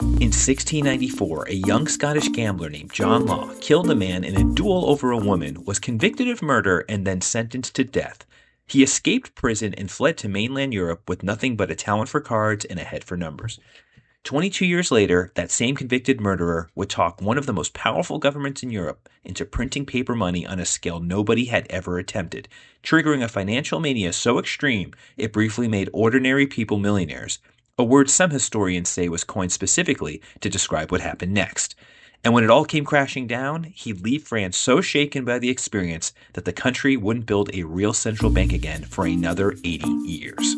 In 1694, a young Scottish gambler named John Law killed a man in a duel over a woman, was convicted of murder, and then sentenced to death. He escaped prison and fled to mainland Europe with nothing but a talent for cards and a head for numbers. 22 years later, that same convicted murderer would talk one of the most powerful governments in Europe into printing paper money on a scale nobody had ever attempted, triggering a financial mania so extreme it briefly made ordinary people millionaires, a word some historians say was coined specifically to describe what happened next. And when it all came crashing down, he'd leave France so shaken by the experience that the country wouldn't build a real central bank again for another 80 years.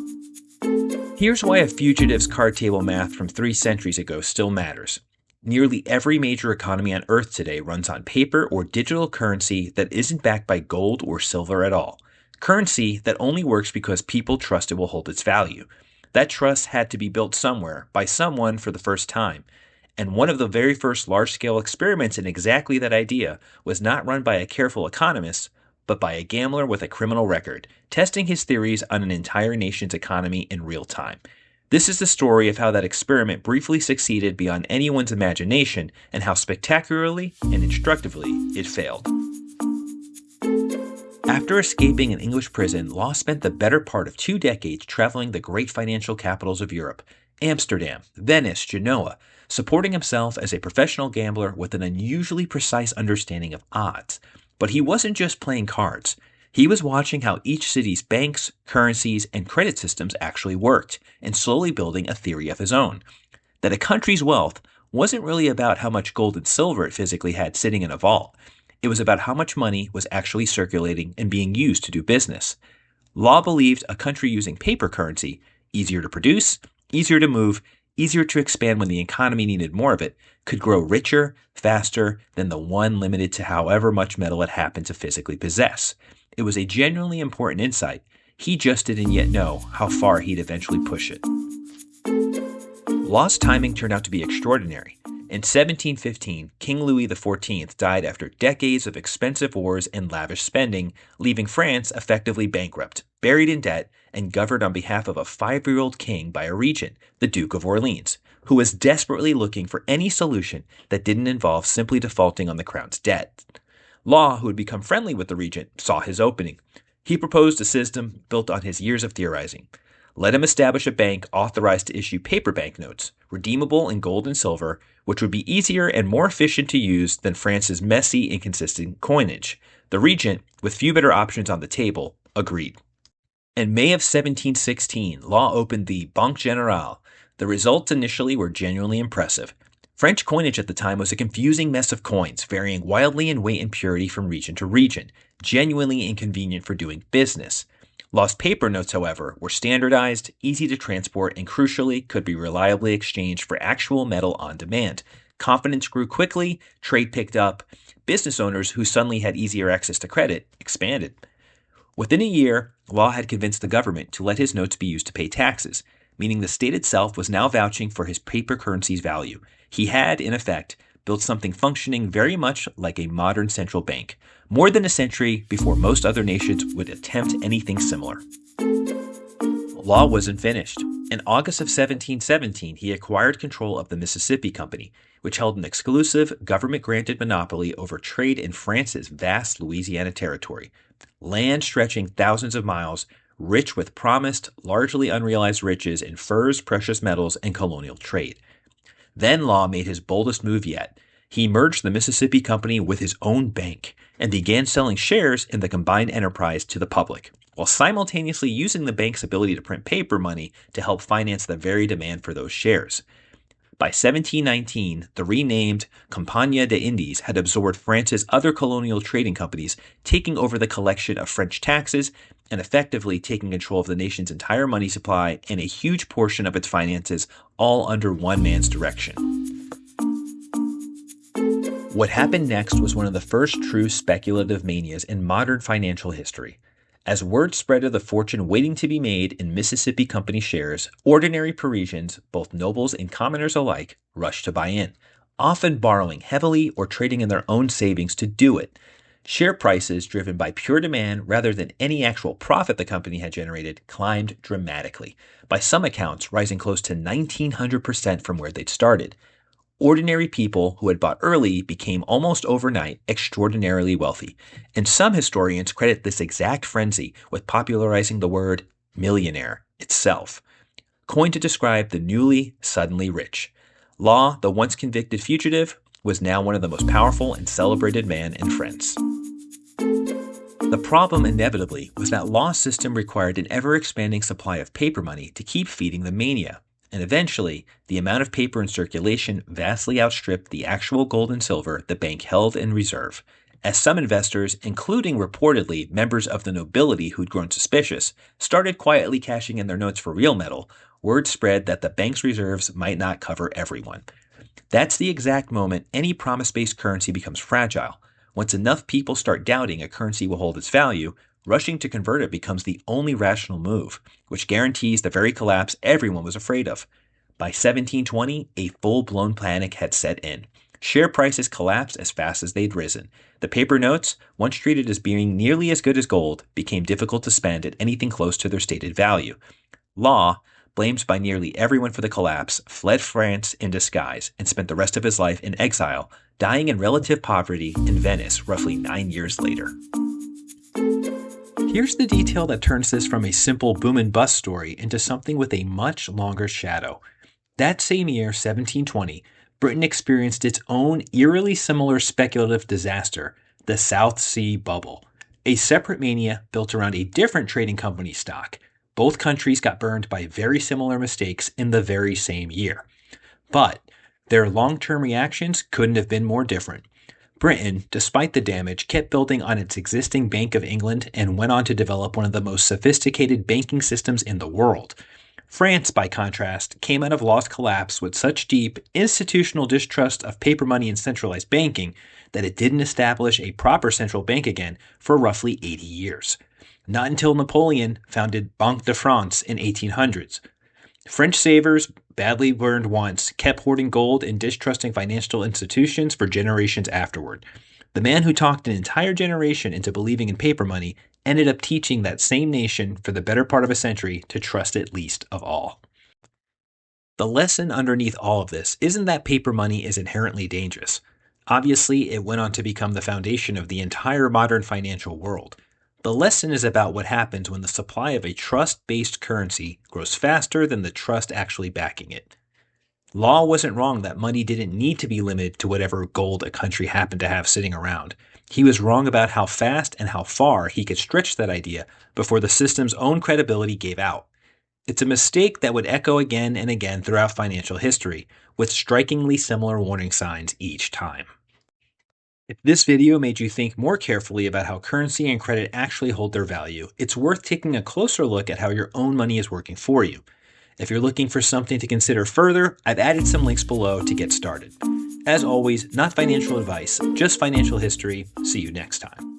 Here's why a fugitive's card table math from 3 centuries ago still matters. Nearly every major economy on Earth today runs on paper or digital currency that isn't backed by gold or silver at all. Currency that only works because people trust it will hold its value. That trust had to be built somewhere, by someone for the first time. And one of the very first large-scale experiments in exactly that idea was not run by a careful economist, but by a gambler with a criminal record, testing his theories on an entire nation's economy in real time. This is the story of how that experiment briefly succeeded beyond anyone's imagination and how spectacularly and instructively it failed. After escaping an English prison, Law spent the better part of 2 decades traveling the great financial capitals of Europe, Amsterdam, Venice, Genoa, supporting himself as a professional gambler with an unusually precise understanding of odds. But he wasn't just playing cards. He was watching how each city's banks, currencies, and credit systems actually worked, and slowly building a theory of his own. That a country's wealth wasn't really about how much gold and silver it physically had sitting in a vault. It was about how much money was actually circulating and being used to do business. Law believed a country using paper currency, easier to produce, easier to move, easier to expand when the economy needed more of it, could grow richer, faster than the one limited to however much metal it happened to physically possess. It was a genuinely important insight. He just didn't yet know how far he'd eventually push it. Law's timing turned out to be extraordinary. In 1715, King Louis XIV died after decades of expensive wars and lavish spending, leaving France effectively bankrupt, buried in debt, and governed on behalf of a 5-year-old king by a regent, the Duke of Orleans, who was desperately looking for any solution that didn't involve simply defaulting on the crown's debt. Law, who had become friendly with the regent, saw his opening. He proposed a system built on his years of theorizing. Let him establish a bank authorized to issue paper banknotes, redeemable in gold and silver, which would be easier and more efficient to use than France's messy, inconsistent coinage. The regent, with few better options on the table, agreed. In May of 1716, Law opened the Banque Générale. The results initially were genuinely impressive. French coinage at the time was a confusing mess of coins, varying wildly in weight and purity from region to region, genuinely inconvenient for doing business. Law's paper notes, however, were standardized, easy to transport, and crucially, could be reliably exchanged for actual metal on demand. Confidence grew quickly, trade picked up, business owners who suddenly had easier access to credit expanded. Within a year, Law had convinced the government to let his notes be used to pay taxes, meaning the state itself was now vouching for his paper currency's value. He had, in effect, built something functioning very much like a modern central bank, more than a century before most other nations would attempt anything similar. Law wasn't finished. In August of 1717, he acquired control of the Mississippi Company, which held an exclusive, government-granted monopoly over trade in France's vast Louisiana territory, land stretching thousands of miles, rich with promised, largely unrealized riches in furs, precious metals, and colonial trade. Then Law made his boldest move yet. He merged the Mississippi Company with his own bank and began selling shares in the combined enterprise to the public, while simultaneously using the bank's ability to print paper money to help finance the very demand for those shares. By 1719, the renamed Compagnie des Indes had absorbed France's other colonial trading companies, taking over the collection of French taxes and effectively taking control of the nation's entire money supply and a huge portion of its finances, all under one man's direction. What happened next was one of the first true speculative manias in modern financial history. As word spread of the fortune waiting to be made in Mississippi Company shares, ordinary Parisians, both nobles and commoners alike, rushed to buy in, often borrowing heavily or trading in their own savings to do it. Share prices, driven by pure demand rather than any actual profit the company had generated, climbed dramatically, by some accounts rising close to 1,900% from where they'd started. Ordinary people who had bought early became almost overnight extraordinarily wealthy, and some historians credit this exact frenzy with popularizing the word millionaire itself, coined to describe the newly, suddenly rich. Law, the once convicted fugitive, was now one of the most powerful and celebrated men in France. The problem, inevitably, was that Law's system required an ever-expanding supply of paper money to keep feeding the mania, and eventually, the amount of paper in circulation vastly outstripped the actual gold and silver the bank held in reserve, as some investors, including reportedly members of the nobility who'd grown suspicious, started quietly cashing in their notes for real metal. Word spread that the bank's reserves might not cover everyone. That's the exact moment any promise-based currency becomes fragile. Once enough people start doubting a currency will hold its value, rushing to convert it becomes the only rational move, which guarantees the very collapse everyone was afraid of. By 1720, a full-blown panic had set in. Share prices collapsed as fast as they'd risen. The paper notes, once treated as being nearly as good as gold, became difficult to spend at anything close to their stated value. Law, blamed by nearly everyone for the collapse, fled France in disguise and spent the rest of his life in exile, dying in relative poverty in Venice roughly 9 years later. Here's the detail that turns this from a simple boom and bust story into something with a much longer shadow. That same year, 1720, Britain experienced its own eerily similar speculative disaster, the South Sea Bubble, a separate mania built around a different trading company stock. Both countries got burned by very similar mistakes in the very same year. But their long-term reactions couldn't have been more different. Britain, despite the damage, kept building on its existing Bank of England and went on to develop one of the most sophisticated banking systems in the world. France, by contrast, came out of Law's collapse with such deep institutional distrust of paper money and centralized banking that it didn't establish a proper central bank again for roughly 80 years. Not until Napoleon founded Banque de France in 1800s. French savers, badly burned once, kept hoarding gold and distrusting financial institutions for generations afterward. The man who talked an entire generation into believing in paper money ended up teaching that same nation for the better part of a century to trust it least of all. The lesson underneath all of this isn't that paper money is inherently dangerous. Obviously, it went on to become the foundation of the entire modern financial world. The lesson is about what happens when the supply of a trust-based currency grows faster than the trust actually backing it. Law wasn't wrong that money didn't need to be limited to whatever gold a country happened to have sitting around. He was wrong about how fast and how far he could stretch that idea before the system's own credibility gave out. It's a mistake that would echo again and again throughout financial history, with strikingly similar warning signs each time. If this video made you think more carefully about how currency and credit actually hold their value, it's worth taking a closer look at how your own money is working for you. If you're looking for something to consider further, I've added some links below to get started. As always, not financial advice, just financial history. See you next time.